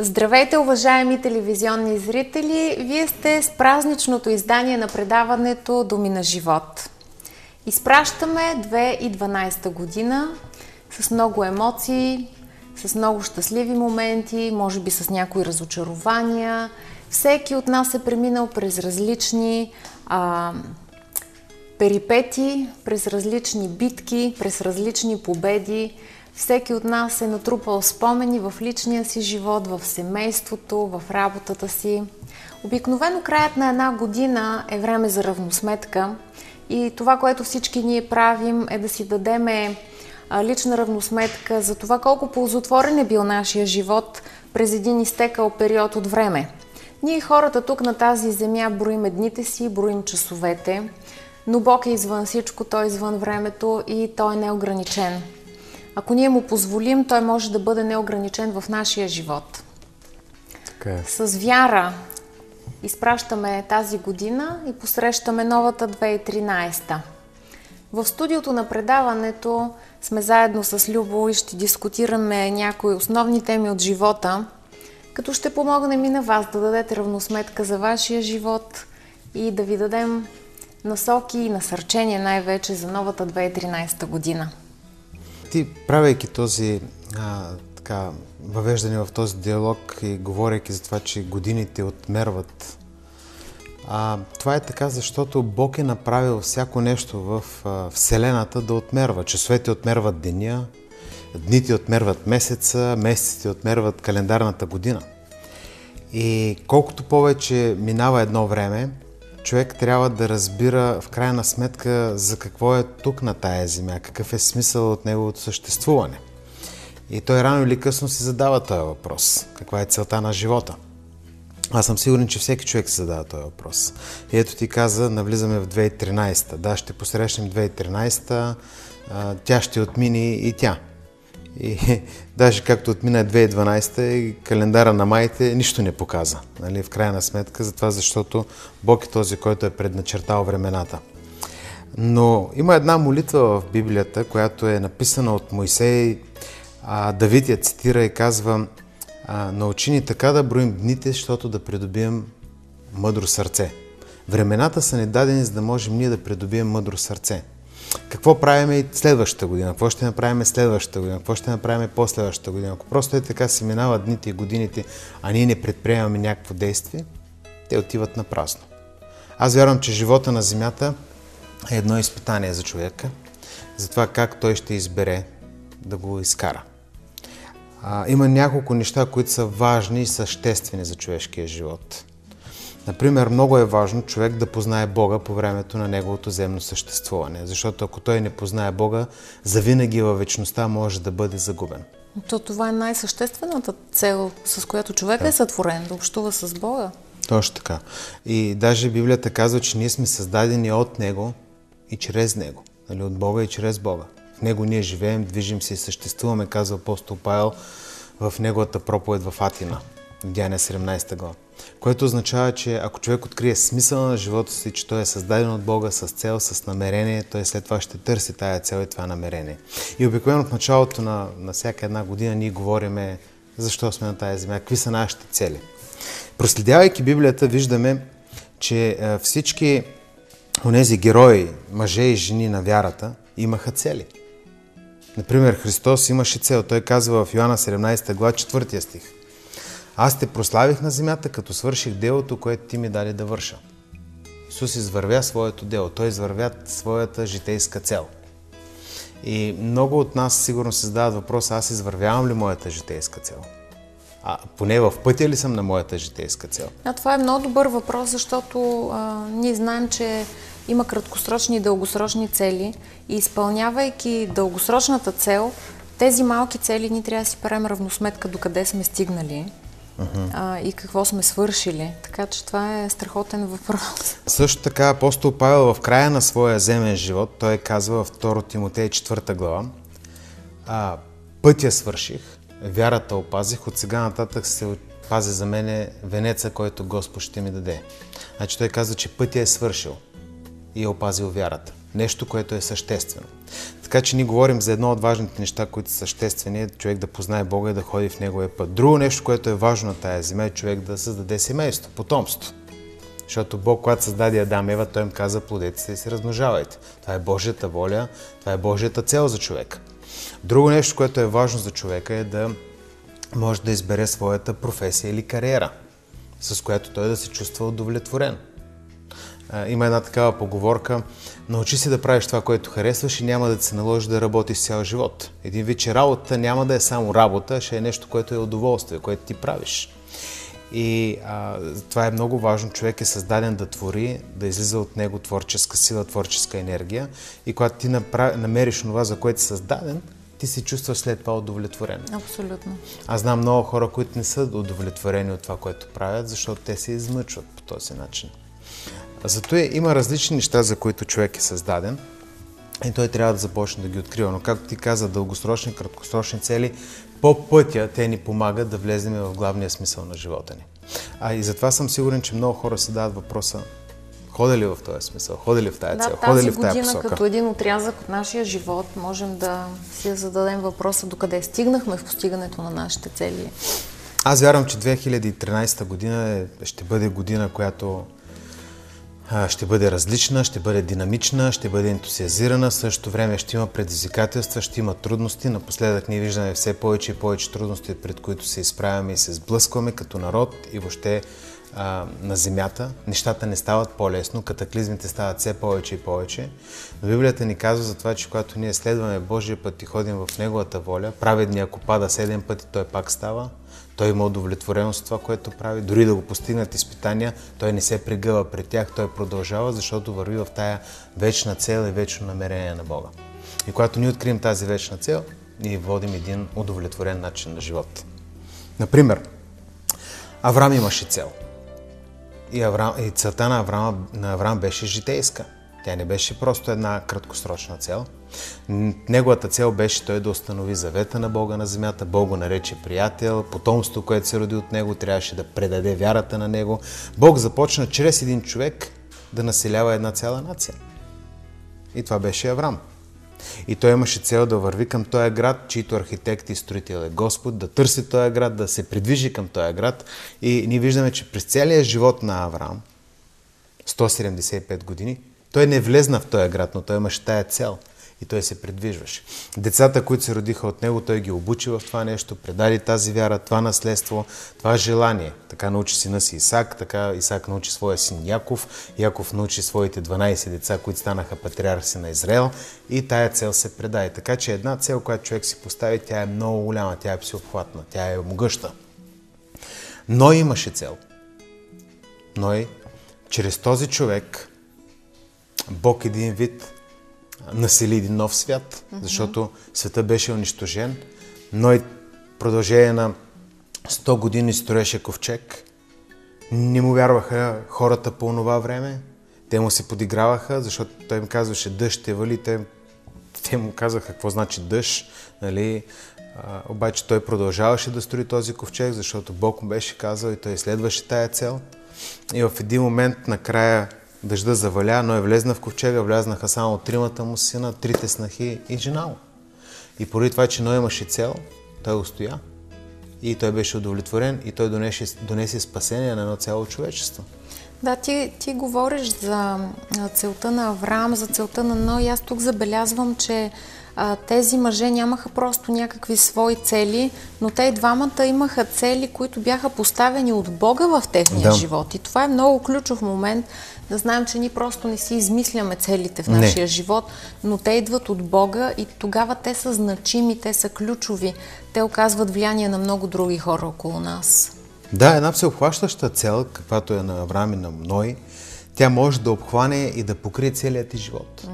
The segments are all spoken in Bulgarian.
Здравейте, уважаеми телевизионни зрители! Вие сте с празничното издание на предаването Думи на живот. Изпращаме 2012 година с много емоции, с много щастливи моменти, може би с някои разочарования. Всеки от нас е преминал през различни перипети, през различни битки, през различни победи. Всеки от нас е натрупал спомени в личния си живот, в семейството, в работата си. Обикновено краят на една година е време за равносметка и това, което всички ние правим, е да си дадем лична равносметка за това колко ползотворен е бил нашия живот през един изтекал период от време. Ние хората тук на тази земя броим дните си, броим часовете, но Бог е извън всичко, Той е извън времето и Той е неограничен. Ако ние му позволим, той може да бъде неограничен в нашия живот. Така е. С вяра изпращаме тази година и посрещаме новата 2013. В студиото на предаването сме заедно с Любо и ще дискутираме някои основни теми от живота, като ще помогнем и на вас да дадете равносметка за вашия живот и да ви дадем насоки и насърчения най-вече за новата 2013 година. Ти, правейки този въвеждане в този диалог и говорейки за това, че годините отмерват, това е така, защото Бог е направил всяко нещо в Вселената да отмерва. Часовете отмерват деня, дните отмерват месеца, месеците отмерват календарната година. И колкото повече минава едно време, човек трябва да разбира в крайна сметка за какво е тук на тая земя, какъв е смисъл от неговото съществуване. И той рано или късно си задава този въпрос. Каква е целта на живота? Аз съм сигурен, че всеки човек си задава този въпрос. И ето ти каза, навлизаме в 2013. Да, ще посрещнем 2013, тя ще отмине и тя. И даже както отмина 2012 и календара на маите нищо не показа, нали, в крайна сметка, затова защото Бог е този, който е предначертал времената. Но има една молитва в Библията, която е написана от Мойсей. Давид я цитира и казва: научи ни така да броим дните, защото да придобием мъдро сърце. Времената са ни дадени, за да можем ние да придобием мъдро сърце. Какво правим и следващата година? Какво ще направим следващата година? Какво ще направим последващата година? Ако просто е така се минават дните и годините, а ние не предприемаме някакво действие, те отиват на празно. Аз вярвам, че живота на земята е едно изпитание за човека, за това как той ще избере да го изкара. Има няколко неща, които са важни и съществени за човешкия живот. Например, много е важно човек да познае Бога по времето на неговото земно съществуване, защото ако той не познае Бога, завинаги във вечността може да бъде загубен. То това е най-съществената цел, с която човек е сътворен, да общува с Бога. Точно така. И даже Библията казва, че ние сме създадени от Него и чрез Него. Нали, от Бога и чрез Бога. В Него ние живеем, движим се и съществуваме, казва апостол Павел в неговата проповед в Атина, в Деяния 17 глава. Което означава, че ако човек открие смисъла на живота си, че той е създаден от Бога с цел, с намерение, той след това ще търси тая цел и това намерение. И обикновено в началото на всяка една година ние говорим защо сме на тая земя, какви са нашите цели. Проследявайки Библията, виждаме, че всички онези герои, мъже и жени на вярата, имаха цели. Например, Христос имаше цел. Той казва в Йоанна 17 глава 4 стих: аз те прославих на земята, като свърших делото, което ти ми даде да върша. Исус извървя своето дело. Той извървя своята житейска цел. И много от нас сигурно се задават въпроса: аз извървявам ли моята житейска цел? Поне в пътя ли съм на моята житейска цел? Това е много добър въпрос, защото ние знаем, че има краткосрочни и дългосрочни цели и изпълнявайки дългосрочната цел, тези малки цели ние трябва да си правим равносметка докъде сме стигнали и какво сме свършили. Така че това е страхотен въпрос. Също така апостол Павел в края на своя земен живот, той казва в 2 Тимотей 4 глава: пътя свърших, вярата опазих, от сега нататък се пази за мене венеца, който Господ ще ми даде. Значи той казва, че пътя е свършил и е опазил вярата. Нещо, което е съществено. Така че ние говорим за едно от важните неща, които са съществени, е човек да познае Бога и да ходи в Неговия път. Друго нещо, което е важно на тая земя, е човек да създаде семейство, потомство. Защото Бог, когато създаде Адам и Ева, той им каза: плодете се и се размножавайте. Това е Божията воля, това е Божията цел за човека. Друго нещо, което е важно за човека, е да може да избере своята професия или кариера, с която той да се чувства удовлетворен. Има една такава поговорка: научи се да правиш това, което харесваш и няма да се наложи да работиш цял живот. Един вид, че работата няма да е само работа, ще е нещо, което е удоволствие, което ти правиш. И това е много важно. Човек е създаден да твори, да излиза от него творческа сила, творческа енергия. И когато ти намериш това, за което си създаден, ти се чувстваш след това удовлетворен. Абсолютно. Аз знам много хора, които не са удовлетворени от това, което правят, защото те се измъчват по този начин. Зато има различни неща, за които човек е създаден и той трябва да започне да ги открива. Но както ти каза, дългосрочни, краткосрочни цели, по пътя те ни помагат да влезем в главния смисъл на живота ни. И затова съм сигурен, че много хора се дават въпроса: ходя ли в този смисъл, ходя ли в тази цел, ходя ли в тази посока? Тази година, като един отрязък от нашия живот, можем да си зададем въпроса докъде стигнахме в постигането на нашите цели. Аз вярвам, че 2013 година ще бъде година, която ще бъде различна, ще бъде динамична, ще бъде ентусиазирана, в същото време ще има предизвикателства, ще има трудности. Напоследък ние виждаме все повече и повече трудности, пред които се изправяме и се сблъскваме като народ и въобще на земята. Нещата не стават по-лесно, катаклизмите стават все повече и повече. Но Библията ни казва за това, че когато ние следваме Божия път и ходим в Неговата воля, праведният, ако пада 7 пъти, той пак става. Той има удовлетвореност от това, което прави. Дори да го постигнат изпитания, той не се прегъва пред тях, той продължава, защото върви в тая вечна цел и вечно намерение на Бога. И когато ние открием тази вечна цел, ние водим един удовлетворен начин на живот. Например, Авраам имаше цел. И целта на Авраам беше житейска. Тя не беше просто една краткосрочна цел. Неговата цел беше той да установи завета на Бога на земята. Бог го нарече приятел, потомство, което се роди от него, трябваше да предаде вярата на него. Бог започна чрез един човек да населява една цяла нация. И това беше Авраам. И той имаше цел да върви към този град, чийто архитект и строител е Господ, да търси този град, да се придвижи към този град. И ние виждаме, че през целия живот на Авраам, 175 години, той не влезна в този град, но той имаше тая цел и той се придвижваше. Децата, които се родиха от него, той ги обучи в това нещо, предаде тази вяра, това наследство, това желание. Така научи сина си Исак, така Исак научи своя син Яков, Яков научи своите 12 деца, които станаха патриарси на Израел, и тая цел се предаде. Така че една цел, която човек си постави, тя е много голяма, тя е всеобхватна, тя е могъща. Ной имаше цел. Ной, чрез този човек, Бог един вид насели един нов свят, защото света беше унищожен. Ной продължение на 100 години строеше ковчег. Не му вярваха хората по това време. Те му се подиграваха, защото той им казваше: дъжд ще вали. Те му казаха какво значи дъжд. Нали? Обаче той продължаваше да строи този ковчег, защото Бог му беше казал и той следваше тая цел. И в един момент накрая дъжда заваля, но влезна в ковчега, влязнаха само 3 му сина, 3 снахи и жена му. И поради това, че Ной имаше цел, той устоя и той беше удовлетворен и той донесе спасение на едно цяло човечество. Да, ти говориш за целта на Авраам, за целта на Ной. Аз тук забелязвам, че тези мъже нямаха просто някакви свои цели, но те и двамата имаха цели, които бяха поставени от Бога в техния живот. И това е много ключов момент, да знаем, че ние просто не си измисляме целите в нашия живот, но те идват от Бога и тогава те са значими, те са ключови. Те оказват влияние на много други хора около нас. Да, една всеобхващаща цел, каквато е на Авраам и на Ной, тя може да обхване и да покрие целият ти живот.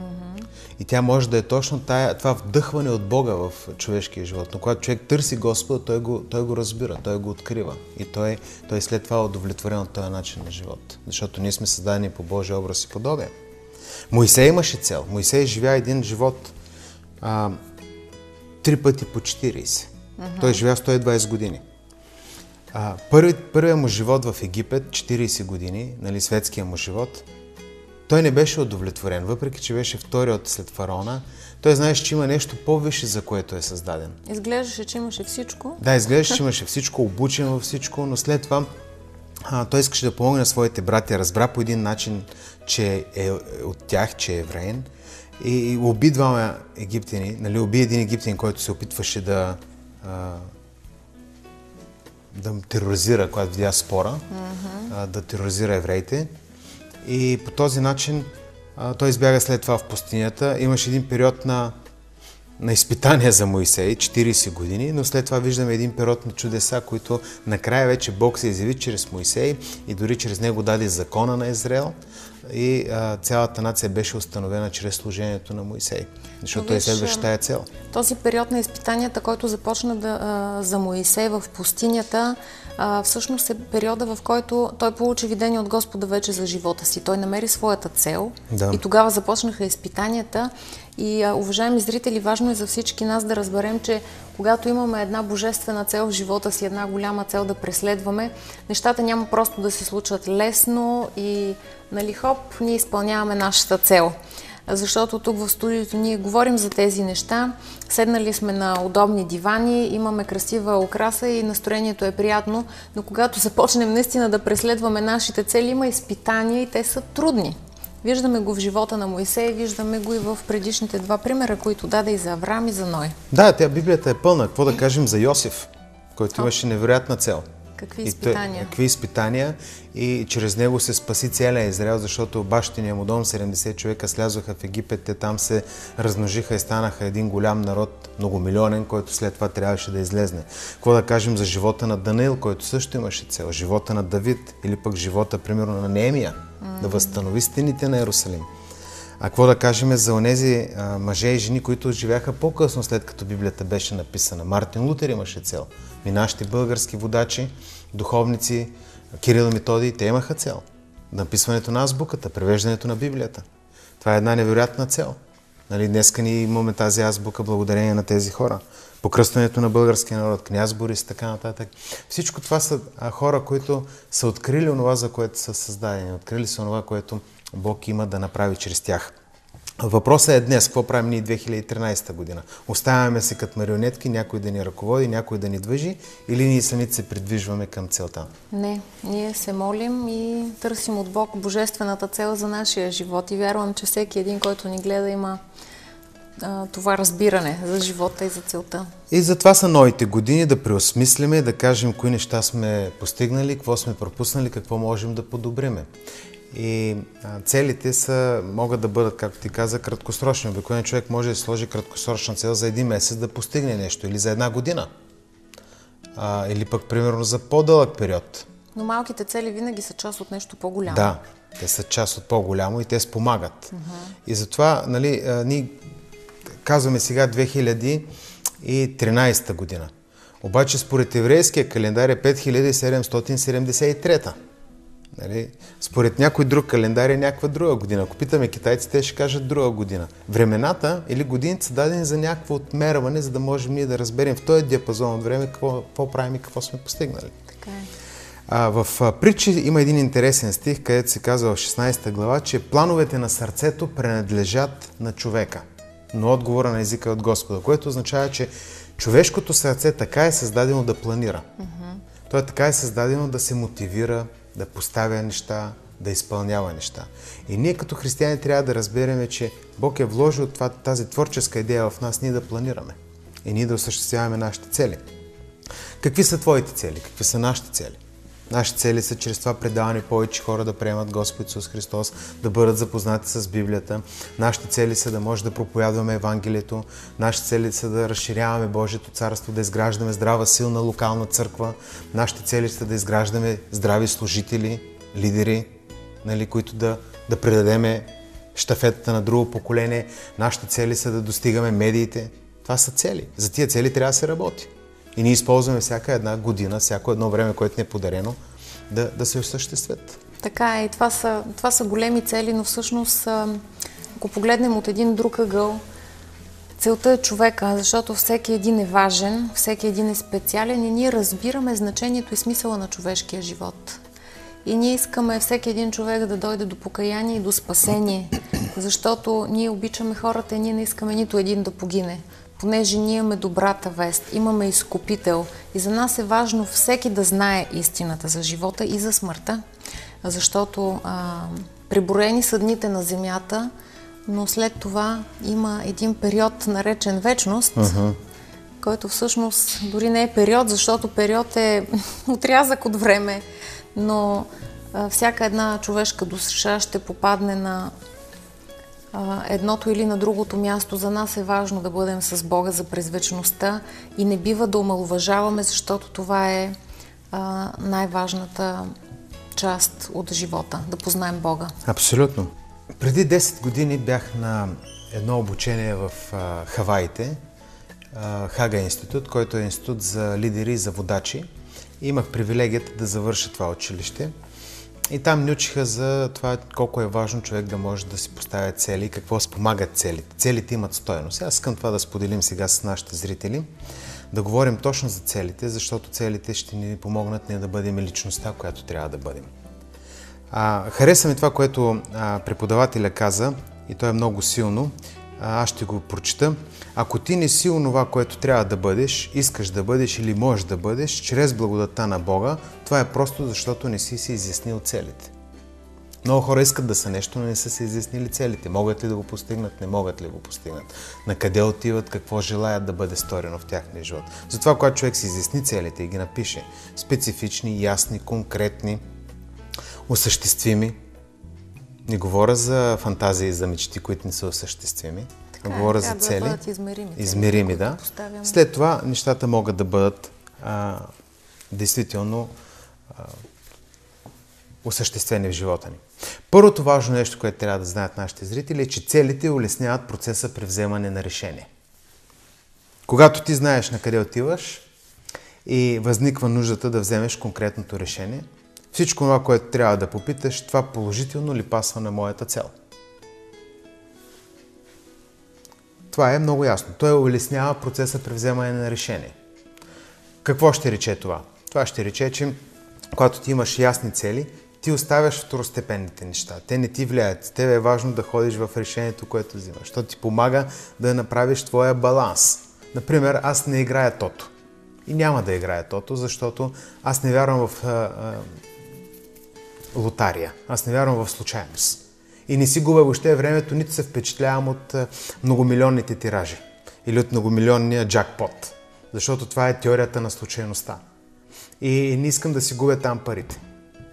И тя може да е точно това вдъхване от Бога в човешкия живот. Но когато човек търси Господа, той го разбира, той го открива. И той след това е удовлетворен от този начин на живот. Защото ние сме създадени по Божия образ и подобие. Моисей имаше цел. Моисей живя един живот 3 пъти по 40. Той живя 120 години. Първият му живот в Египет, 40 години, нали, светския му живот, той не беше удовлетворен, въпреки че беше вторият след фараона. Той знаеше, че има нещо по-висше, за което е създаден. Изглеждаше, че имаше всичко. Да, изглеждаше, че имаше всичко, обучен във всичко, но след това той искаше да помогне на своите братя. Разбра по един начин, че е от тях, че е евреин. И уби двама египтяни, нали, уби един египтянин, който се опитваше да тероризира, когато видя спора, да тероризира евреите. И по този начин той избяга след това в пустинята. Имаше един период на изпитания за Моисей, 40 години, но след това виждаме един период на чудеса, които накрая вече Бог се изяви чрез Моисей и дори чрез него даде закона на Израел и цялата нация беше установена чрез служението на Моисей, защото той следваше тая цел. Този период на изпитанията, който започна за Моисей в пустинята, всъщност е периода, в който той получи видение от Господа вече за живота си. Той намери своята цел и тогава започнаха изпитанията. И, уважаеми зрители, важно е за всички нас да разберем, че когато имаме една божествена цел в живота си, една голяма цел да преследваме, нещата няма просто да се случват лесно и, нали, хоп, ние изпълняваме нашата цел. Защото тук в студиото ние говорим за тези неща, седнали сме на удобни дивани, имаме красива украса и настроението е приятно, но когато започнем наистина да преследваме нашите цели, има изпитания и те са трудни. Виждаме го в живота на Моисей, виждаме го и в предишните два примера, които даде и за Авраам и за Ной. Да, Библията е пълна. Какво да кажем за Йосиф, който имаше невероятна цел. Какви изпитания? Какви изпитания и чрез него се спаси целия Израел, защото бащиния му дом, 70 човека слязоха в Египет, те там се размножиха и станаха един голям народ, многомилионен, който след това трябваше да излезне. Какво да кажем за живота на Даниил, който също имаше цел, живота на Давид или пък живота, примерно, на Неемия, да възстанови стените на Иерусалим. А какво да кажем за онези мъже и жени, които живяха по-късно, след като Библията беше написана? Мартин Лутер имаше цел. И нашите български водачи, духовници, Кирил и Методий, те имаха цел. Написването на азбуката, превеждането на Библията. Това е една невероятна цел. Нали, днеска ни имаме тази азбука благодарение на тези хора. Покръстването на българския народ, княз Борис, така нататък. Всичко това са хора, които са открили онова, за което са създадени. Открили са онова, което Бог има да направи чрез тях. Въпросът е днес, какво правим ние 2013 година? Оставяме се като марионетки, някой да ни ръководи, някой да ни движи, или ние самите се придвижваме към целта? Не, ние се молим и търсим от Бог божествената цел за нашия живот и вярвам, че всеки един, който ни гледа, има това разбиране за живота и за целта. И затова са новите години да преосмислиме, да кажем кои неща сме постигнали, какво сме пропуснали, какво можем да подобриме. И целите могат да бъдат, както ти каза, краткосрочни. Обикновен човек може да сложи краткосрочна цел за един месец да постигне нещо или за една година. Или пък, примерно, за по-дълъг период. Но малките цели винаги са част от нещо по-голямо. Да, те са част от по-голямо и те спомагат. И затова, нали, ние казваме сега 2013 година. Обаче според еврейския календар е 5773. Нали? Според някой друг календар е някаква друга година. Ако питаме китайците, те ще кажат друга година. Времената или годините са дадени за някакво отмерване, за да можем ние да разберем в този диапазон от време какво правим и какво сме постигнали. Така е. В Притчи има един интересен стих, където се казва в 16 глава, че плановете на сърцето принадлежат на човека, но отговора на езика е от Господа, което означава, че човешкото сърце така е създадено да планира. То е така е създадено да се мотивира, да поставя неща, да изпълнява неща. И ние като християни трябва да разберем, че Бог е вложил тази творческа идея в нас, ние да планираме и ние да осъществяваме нашите цели. Какви са твоите цели? Какви са нашите цели? Нашите цели са чрез това предаване повече хора да приемат Господ Исус Христос, да бъдат запознати с Библията. Нашите цели са да може да проповядваме Евангелието. Нашите цели са да разширяваме Божието царство, да изграждаме здрава, силна локална църква. Нашите цели са да изграждаме здрави служители, лидери, нали, които да предадеме щафетата на друго поколение. Нашите цели са да достигаме медиите. Това са цели. За тия цели трябва да се работи. И ние използваме всяка една година, всяко едно време, което ни е подарено, да се осъществят. Така е. И това са големи цели, но всъщност, ако погледнем от един друг ъгъл, целта е човека, защото всеки един е важен, всеки един е специален и ние разбираме значението и смисъла на човешкия живот. И ние искаме всеки един човек да дойде до покаяние и до спасение, защото ние обичаме хората и ние не искаме нито един да погине. Понеже ние имаме добрата вест, имаме изкупител и за нас е важно всеки да знае истината за живота и за смъртта, защото преброени са дните на земята, но след това има един период, наречен вечност, който всъщност дори не е период, защото период е отрязък от време, но всяка една човешка душа ще попадне на едното или на другото място. За нас е важно да бъдем с Бога за през вечността и не бива да омаловажаваме, защото това е най-важната част от живота, да познаем Бога. Абсолютно. Преди 10 години бях на едно обучение в Хаваите, Хага институт, който е институт за лидери и за водачи. И имах привилегията да завърша това училище. И там ни учиха за това колко е важно човек да може да си поставя цели и какво спомагат целите. Целите имат стойност. Аз искам това да споделим сега с нашите зрители, да говорим точно за целите, защото целите ще ни помогнат ние да бъдем личността, която трябва да бъдем. Хареса ми това, което преподавателя каза, и то е много силно. Аз ще го прочита. Ако ти не си онова, което трябва да бъдеш, искаш да бъдеш или можеш да бъдеш, чрез благодатта на Бога, това е просто защото не си изяснил целите. Много хора искат да са нещо, но не са се изяснили целите. Могат ли да го постигнат, не могат ли го постигнат. На къде отиват, какво желаят да бъде сторено в тяхния живот. Затова, когато човек си изясни целите и ги напише специфични, ясни, конкретни, осъществими. Не говоря за фантазии и за мечти, които не са осъществими. Говоря за цели. Да бъдат измерими, да. След това нещата могат да бъдат действително осъществени в живота ни. Първото важно нещо, което трябва да знаят нашите зрители, е, че целите улесняват процеса при вземане на решение. Когато ти знаеш на къде отиваш и възниква нуждата да вземеш конкретното решение, всичко това, което трябва да попиташ, това положително ли пасва на моята цел? Това е много ясно. Той улеснява процеса при вземане на решение. Какво ще рече това? Това ще рече, че когато ти имаш ясни цели, ти оставяш второстепенните неща. Те не ти влияят. Тебе е важно да ходиш в решението, което взимаш. Защото ти помага да направиш твоя баланс. Например, аз не играя тото. И няма да играя тото, защото аз не вярвам в лотария. Аз не вярвам в случайност. И не си губя въобще времето, нито се впечатлявам от многомилионните тиражи или от многомилионния джакпот. Защото това е теорията на случайността. И не искам да си губя там парите.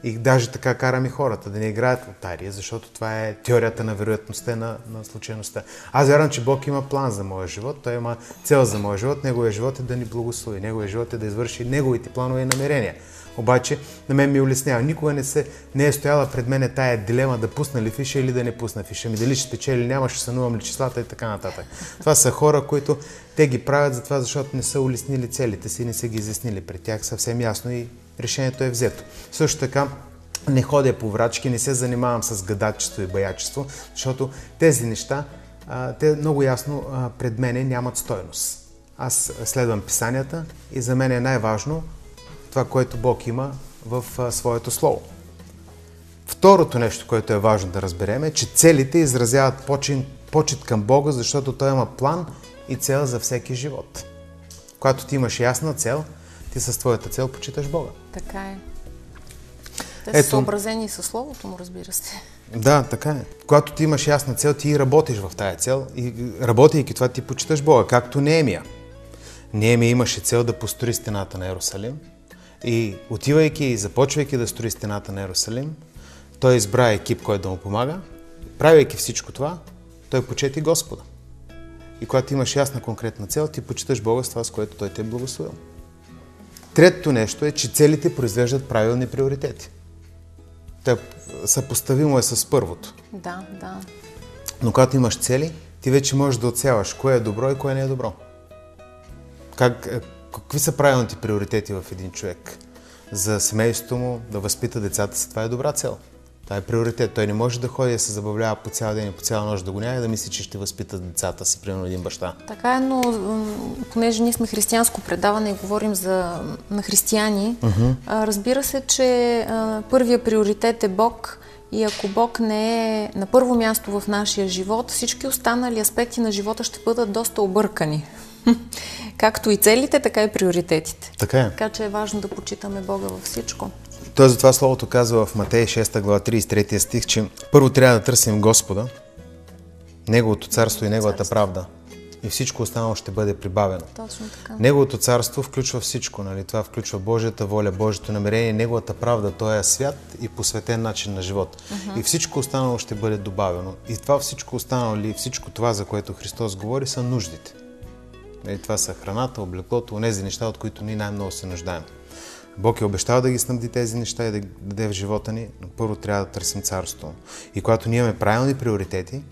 И даже така карам и хората да не играят лотария, защото това е теорията на вероятността на случайността. Аз вярвам, че Бог има план за моя живот, Той има цел за моя живот, Неговия живот е да ни благослови, Неговия живот е да извърши Неговите планове и намерения. Обаче на мен ми улеснява. Никога не е стояла пред мен тая дилема да пусна ли фиша или да не пусна фиша. Дали ще спечели или няма, ще сънувам ли числата и така нататък. Това са хора, които те ги правят за това, защото не са улеснили целите си, не са ги изяснили пред тях съвсем ясно и решението е взето. Също така не ходя по врачки, не се занимавам с гадачество и баячество, защото тези неща, те много ясно пред мене нямат стойност. Аз следвам писанията и за мен е най-важно това, което Бог има в своето слово. Второто нещо, което е важно да разберем, е, че целите изразяват почит към Бога, защото Той има план и цел за всеки живот. Когато ти имаш ясна цел, ти с твоята цел почиташ Бога. Така е. Те са съобразени със Словото му, разбира се. Да, така е. Когато ти имаш ясна цел, ти работиш в тая цел и работейки това, ти почиташ Бога, както Неемия. Неемия имаше цел да построи стената на Йерусалим и отивайки и започвайки да строи стената на Йерусалим, той избра екип, който да му помага. Правейки всичко това, той почети Господа. И когато имаш ясна конкретна цел, ти почиташ Бога с това, с което Той те е благословил. Третото нещо е, че целите произвеждат правилни приоритети. Съпоставимо е с първото. Да. Но когато имаш цели, ти вече можеш да отсяваш кое е добро и кое не е добро. Какви са правилните приоритети в един човек? За семейството му, да възпита децата си, това е добра цел. Това е приоритет. Той не може да ходи да се забавлява по цял ден и по цяла нощ да го няма и да мисли, че ще възпита децата си, примерно един баща. Така е, но понеже ние сме християнско предаване и говорим на християни, разбира се, че първия приоритет е Бог и ако Бог не е на първо място в нашия живот, всички останали аспекти на живота ще бъдат доста объркани. Както и целите, така и приоритетите. Така е. Така че е важно да почитаме Бога във всичко. Той затова Словото казва в Матей 6 глава 33 стих, че първо трябва да търсим Господа, Неговото царство и Неговата правда. И всичко останало ще бъде прибавено. Точно така. Неговото царство включва всичко. Нали? Това включва Божията воля, Божието намерение, Неговата правда. Той е свят и посветен начин на живот. И всичко останало ще бъде добавено. И това всичко останало, или всичко това, за което Христос говори, са нуждите. Нали? Това са храната, облеклото, онези неща, от които ние най-много се нуждаем. Бог е обещал да ги снабди тези неща и да ги даде в живота ни, но първо трябва да търсим царството. И когато ние имаме правилни приоритети,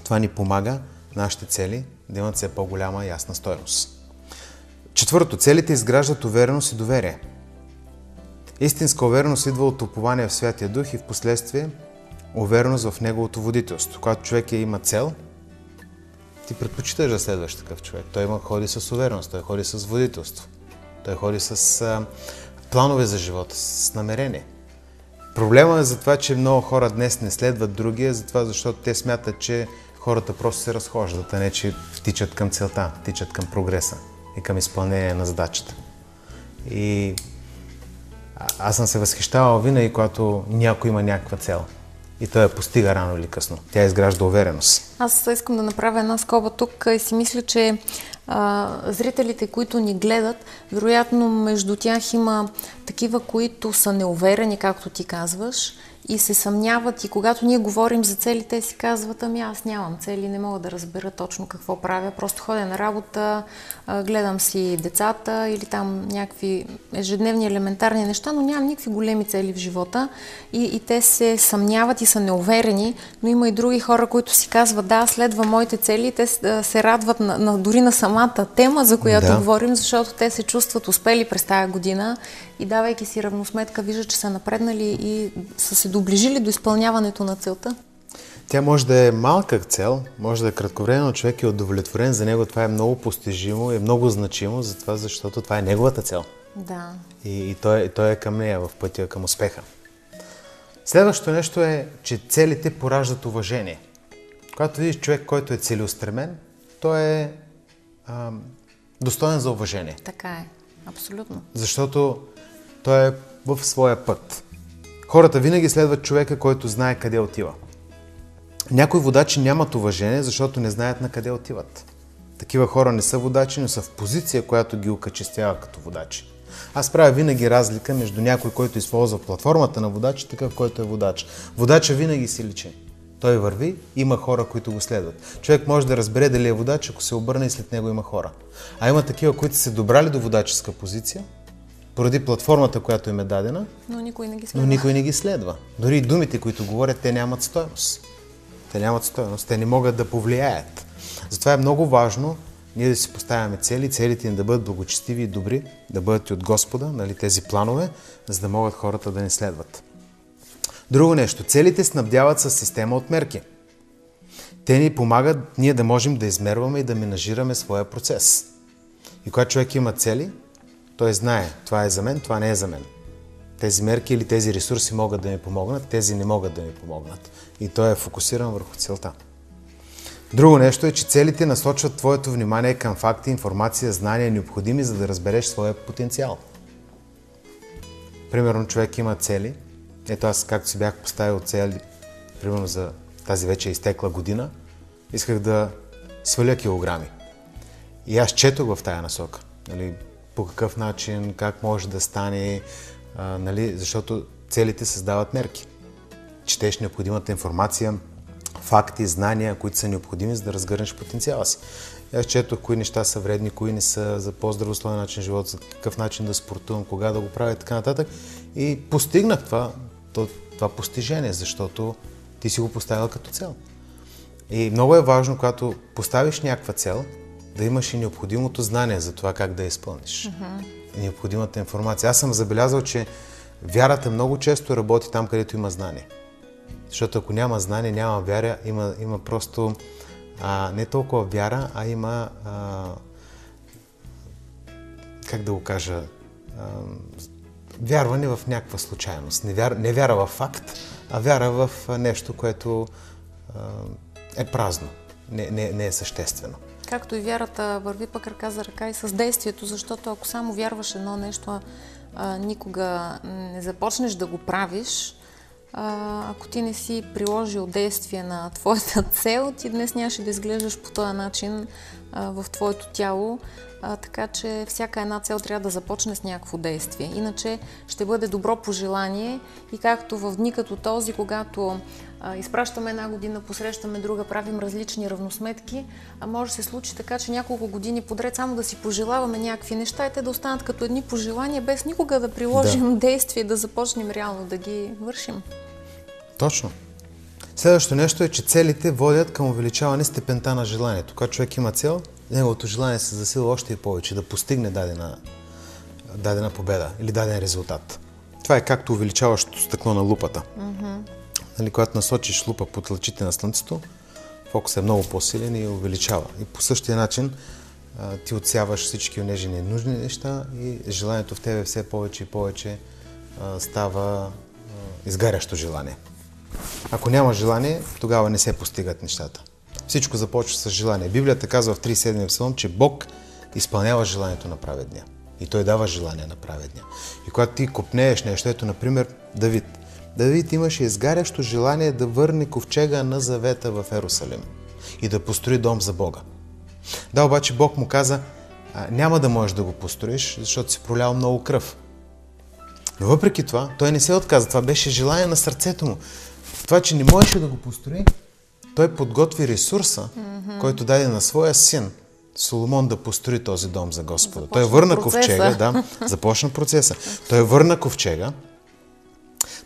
това ни помага нашите цели да имат все по-голяма ясна стойност. Четвърто, целите изграждат увереност и доверие. Истинска увереност идва от упование в Святия Дух и в последствие увереност в Неговото водителство. Когато човек има цел, ти предпочиташ да следваш такъв човек. Той ходи с увереност, той ходи с водителство. Той ходи с планове за живота, с намерение. Проблема е за това, че много хора днес не следват другия, затова защото те смятат, че хората просто се разхождат, а не че тичат към целта, тичат към прогреса и към изпълнение на задачата. И аз съм се възхищавал винаги, когато някой има някаква цел. И той я постига рано или късно. Тя изгражда увереност. Аз искам да направя една скоба тук и си мисля, че зрителите, които ни гледат, вероятно между тях има такива, които са неуверени, както ти казваш, и се съмняват, и когато ние говорим за цели, те си казват, ами аз нямам цели, не мога да разбера точно какво правя, просто ходя на работа, гледам си децата или там някакви ежедневни елементарни неща, но нямам никакви големи цели в живота и те се съмняват и са неуверени, но има и други хора, които си казват, да, следвам моите цели, те се радват дори на самата тема, за която говорим, защото те се чувстват успели през тая година и давайки си равносметка, виждат, че са напреднали и са се доближили до изпълняването на целта. Тя може да е малка цел, може да е кратковременно, човек е удовлетворен, за него това е много постижимо и много значимо, затова, защото това е неговата цел. Да. И той е към нея, в пътя към успеха. Следващото нещо е, че целите пораждат уважение. Когато видиш човек, който е целеустремен, той е достоен за уважение. Така е, абсолютно. Защото той е в своя път. Хората винаги следват човека, който знае къде отива. Някои водачи нямат уважение, защото не знаят на къде отиват. Такива хора не са водачи, но са в позиция, която ги окачествява като водачи. Аз правя винаги разлика между някой, който използва платформата на водач и такъв, който е водач. Водача винаги си личи. Той върви, има хора, които го следват. Човек може да разбере дали е водач, ако се обърне и след него има хора. А има такива, които се добрали до водаческа позиция, поради платформата, която им е дадена, но никой не ги следва. Дори и думите, които говорят, те нямат стойност. Те не могат да повлияят. Затова е много важно ние да си поставяме цели, целите ни да бъдат благочестиви и добри, да бъдат и от Господа, нали, тези планове, за да могат хората да ни следват. Друго нещо, целите снабдяват с система от мерки. Те ни помагат ние да можем да измерваме и да менажираме своя процес. И когато човек има цели, той знае, това е за мен, това не е за мен. Тези мерки или тези ресурси могат да ми помогнат, тези не могат да ми помогнат. И той е фокусиран върху целта. Друго нещо е, че целите насочват твоето внимание към факти, информация, знания, необходими, за да разбереш своя потенциал. Примерно, човек има цели. Ето аз, както си бях поставил цели, примерно за тази вече изтекла година, исках да сваля килограми. И аз четох в тая насока. Нали, по какъв начин, как може да стане, нали, защото целите създават мерки. Четеш необходимата информация, факти, знания, които са необходими, за да разгърнеш потенциала си. Аз четох кои неща са вредни, кои не са за по-здравословен начин живот, за какъв начин да спортувам, кога да го правя и така нататък. И постигнах това постижение, защото ти си го поставил като цел. И много е важно, когато поставиш някаква цел, да имаш и необходимото знание за това как да я изпълниш. И необходимата информация. Аз съм забелязал, че Вярата много често работи там, където има знание. Защото ако няма знание, няма вяра, има просто не толкова вяра, а има, как да го кажа, вярване в някаква случайност. Не вяра в факт, а вяра в нещо, което е празно, не е съществено. Както и вярата върви пък ръка за ръка и с действието, защото ако само вярваш едно нещо, никога не започнеш да го правиш, ако ти не си приложил действие на твоята цел, ти днес нямаше да изглеждаш по този начин в твоето тяло, така че всяка една цел трябва да започне с някакво действие. Иначе ще бъде добро пожелание и както в дни като този, когато изпращаме една година, посрещаме друга, правим различни равносметки, може да се случи така, че няколко години подред само да си пожелаваме някакви неща и те да останат като едни пожелания, без никога да приложим действие и да започнем реално да ги вършим. Точно. Следващото нещо е, че целите водят към увеличаване степента на желанието. Когато човек има цел, неговото желание се засилва още и повече да постигне дадена победа или даден резултат. Това е както увеличаващото стъкло на лупата. Когато насочиш лупа под лъчите на слънцето, фокусът е много по-силен и увеличава. И по същия начин ти отсяваш всички онежи ненужни неща и желанието в тебе все повече и повече става изгарящо желание. Ако няма желание, тогава не се постигат нещата. Всичко започва с желание. Библията казва в 37 псалом, че Бог изпълнява желанието на праведния. И Той дава желание на праведния. И когато ти копнееш нещо, ето, например, Давид. Давид имаше изгарящо желание да върне ковчега на завета в Ерусалим и да построи дом за Бога. Да, обаче Бог му каза, няма да можеш да го построиш, защото си пролял много кръв. Но въпреки това, той не се отказа. Това беше желание на сърцето му. Това, че не можеше да го построи, той подготви ресурса, който даде на своя син Соломон да построи този дом за Господа. Той върна ковчега, започна процеса. Той върна ковчега,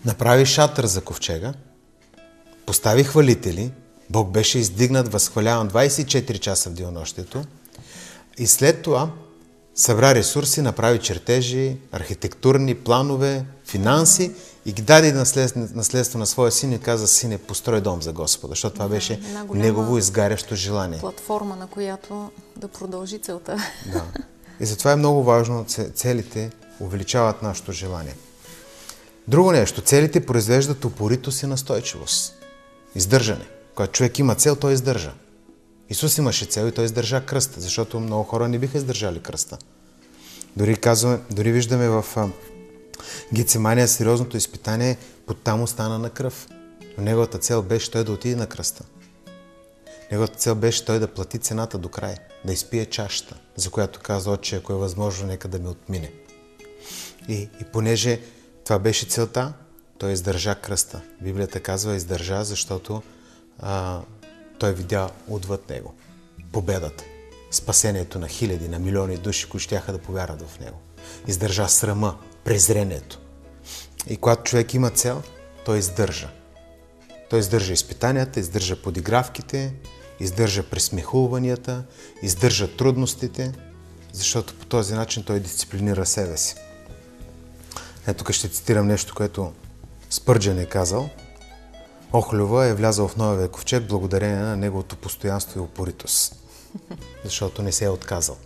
направи шатър за ковчега, постави хвалители, Бог беше издигнат, възхваляван 24 часа в денонощието и след това събра ресурси, направи чертежи, архитектурни планове, финанси и ги даде наследство на своя син и каза, сине, построй дом за Господа, защото това беше негово изгарящо желание. Платформа, на която да продължи целта. Да. И затова е много важно, целите увеличават нашето желание. Друго нещо, целите произвеждат упоритост и настойчивост. Издържане. Когато човек има цел, той издържа. Исус имаше цел и той издържа кръста, защото много хора не биха издържали кръста. Дори виждаме в Гецимания сериозното изпитание, под там остана на кръв. Но неговата цел беше той да отиде на кръста. Неговата цел беше той да плати цената до край, да изпие чашата, за която каза, Отче, ако е възможно, нека да ме отмине. И понеже това беше целта, той издържа кръста. Библията казва издържа, защото той видя отвъд него победата, спасението на хиляди, на милиони души, които щяха да повярват в него. Издържа срама, презрението. И когато човек има цел, той издържа. Той издържа изпитанията, издържа подигравките, издържа пресмехулванията, издържа трудностите, защото по този начин той дисциплинира себе си. Ето тук ще цитирам нещо, което Спърджън е казал. Охлюва е влязъл в Ноевия ковчег благодарение на неговото постоянство и упоритост, защото не се е отказал.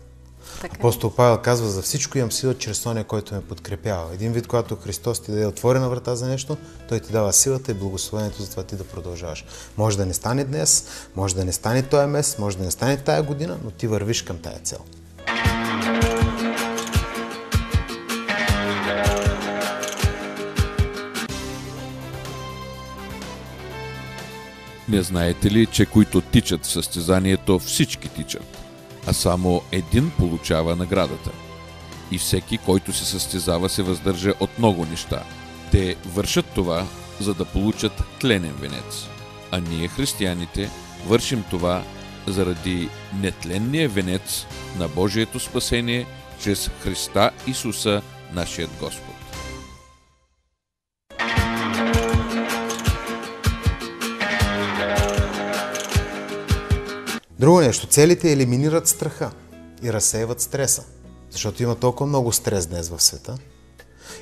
Апостол Павел казва, за всичко имам сила чрез оня, който ме подкрепява. Един вид, когато Христос ти даде отворена врата за нещо, той ти дава силата и благословението за това ти да продължаваш. Може да не стане днес, може да не стане този месец, може да не стане тая година, но ти вървиш към тая цел. Не знаете ли, че които тичат в състезанието, всички тичат, а само един получава наградата? И всеки, който се състезава, се въздържа от много неща. Те вършат това, за да получат тленен венец. А ние, християните, вършим това заради нетленния венец на Божието спасение чрез Христа Исуса, нашият Господ. Друго нещо, целите елиминират страха и разсеиват стреса, защото има толкова много стрес днес в света.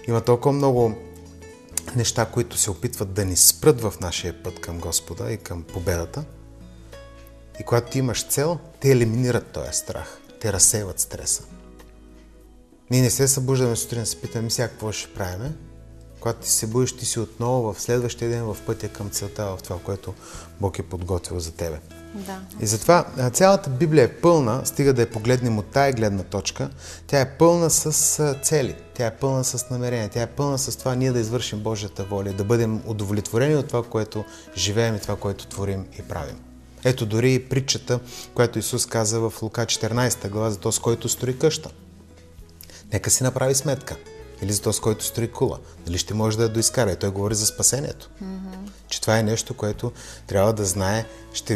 Има толкова много неща, които се опитват да ни спрат в нашия път към Господа и към победата. И когато ти имаш цел, те елиминират този страх. Те разсейват стреса. Ние не се събуждаме сутрин да се питаме сега какво ще правим. Когато ти се будиш, ти си отново в следващия ден в пътя към целта, в това, което Бог е подготвил за тебе. Да. И затова цялата Библия е пълна, стига да я погледнем от тая гледна точка, тя е пълна с цели, тя е пълна с намерения, тя е пълна с това ние да извършим Божията воля, да бъдем удовлетворени от това, което живеем и това, което творим и правим. Ето дори и притчата, която Исус каза в Лука 14 глава за този, който строи къща. Нека си направи сметка. Или за този, който строи кула. Дали ще може да я доизкара. И той говори за спасението. Че това е нещо, което трябва да знае,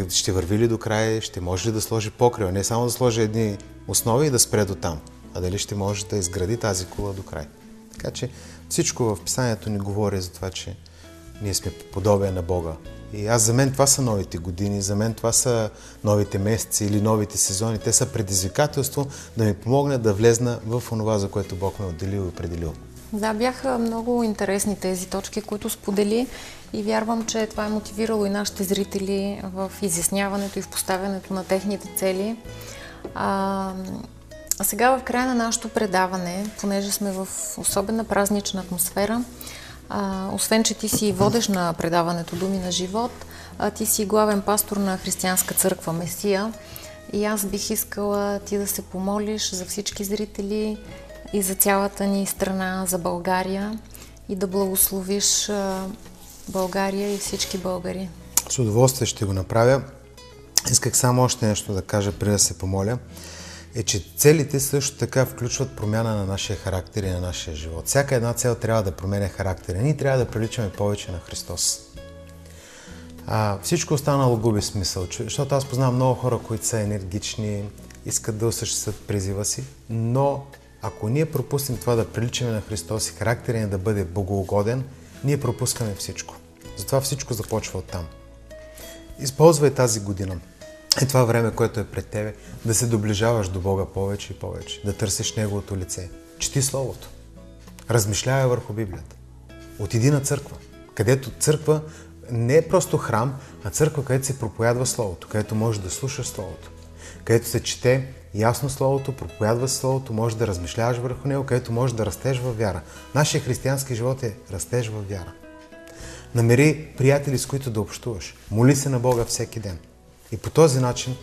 ще върви ли до края, ще може ли да сложи покрива. Не само да сложи едни основи и да спре до там, а дали ще може да изгради тази кула до край. Така че всичко в Писанието ни говори за това, че ние сме подобие на Бога. И за мен това са новите години, за мен това са новите месеци или новите сезони. Те са предизвикателство да ми помогне да влезна в онова, за което Бог ме отделил и определил. Да, бяха много интересни тези точки, които сподели и вярвам, че това е мотивирало и нашите зрители в изясняването и в поставянето на техните цели. А сега в края на нашето предаване, понеже сме в особена празнична атмосфера, освен, че ти си водещ на предаването Думи на живот, ти си главен пастор на Християнска църква Месия и аз бих искала ти да се помолиш за всички зрители и за цялата ни страна, за България и да благословиш България и всички българи. С удоволствие ще го направя. Исках само още нещо да кажа, преди да се помоля. Е, че целите също така включват промяна на нашия характер и на нашия живот. Всяка една цел трябва да променя характера. Ние трябва да приличаме повече на Христос. Всичко останало губи смисъл, защото аз познавам много хора, които са енергични, искат да осъществят призива си, но ако ние пропуснем това да приличаме на Христос и характера ни да бъде богоугоден, ние пропускаме всичко. Затова всичко започва оттам. Използвай тази година. И това време, което е пред тебе, да се доближаваш до Бога повече и повече, да търсиш Неговото лице. Чети Словото. Размишлявай върху Библията. Отиди на църква, където църква не е просто храм, а църква, където се проповядва Словото, където можеш да слушаш Словото, където се чете ясно Словото, проповядва Словото, можеш да размишляваш върху него, където можеш да растеш във вяра. Нашия християнски живот е растеж във вяра. Намери приятели, с които да общуваш. Моли се на Бога всеки ден. И по този начин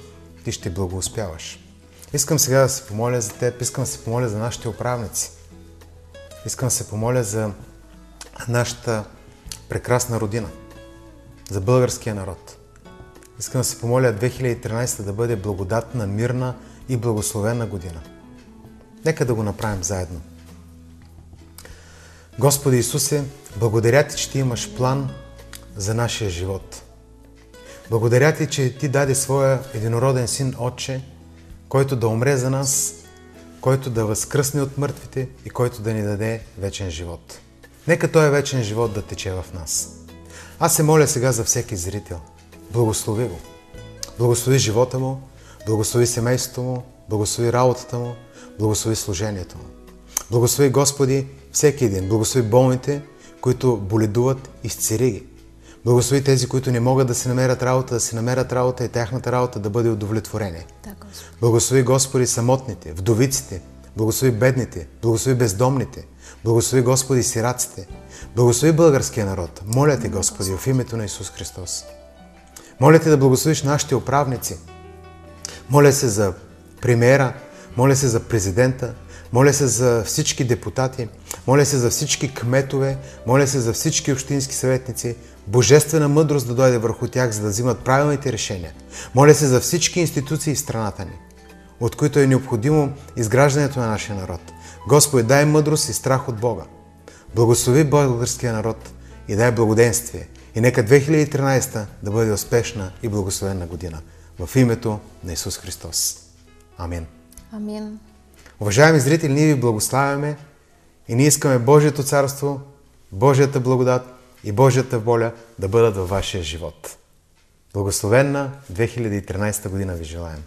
ти ще благоуспяваш. Искам сега да се помоля за теб, искам да се помоля за нашите управници. Искам да се помоля за нашата прекрасна родина, за българския народ. Искам да се помоля 2013 да бъде благодатна, мирна и благословена година. Нека да го направим заедно. Господи Исусе, благодаря Ти, че Ти имаш план за нашия живот. Благодаря Ти, че Ти даде Своя единороден Син, Отче, който да умре за нас, който да възкръсне от мъртвите и който да ни даде вечен живот. Нека този вечен живот да тече в нас. Аз се моля сега за всеки зрител. Благослови го. Благослови живота му, благослови семейството му, благослови работата му, благослови служението му. Благослови, Господи, всеки един. Благослови болните, които боледуват, изцели ги. Благослови тези, които не могат да си намерят работа и тяхната работа да бъде удовлетворение. Благослови, Господи, самотните, вдовиците, благослови бедните, благослови бездомните, благослови, Господи, сираците, благослови българския народ. Моля Те, Господи, в името на Исус Христос. Моля Те да благословиш нашите управници. Моля се за премиера, моля се за президента, моля се за всички депутати, моля се за всички кметове, моля се за всички общински съветници, божествена мъдрост да дойде върху тях, за да взимат правилните решения. Моля се за всички институции в страната ни, от които е необходимо изграждането на нашия народ. Господи, дай мъдрост и страх от Бога. Благослови българския народ и дай благоденствие. И нека 2013 да бъде успешна и благословена година. В името на Исус Христос. Амин. Амин. Уважаеми зрители, ние ви благославяме и ние искаме Божието царство, Божията благодат и Божията воля да бъдат във вашия живот. Благословенна 2013 година ви желаем!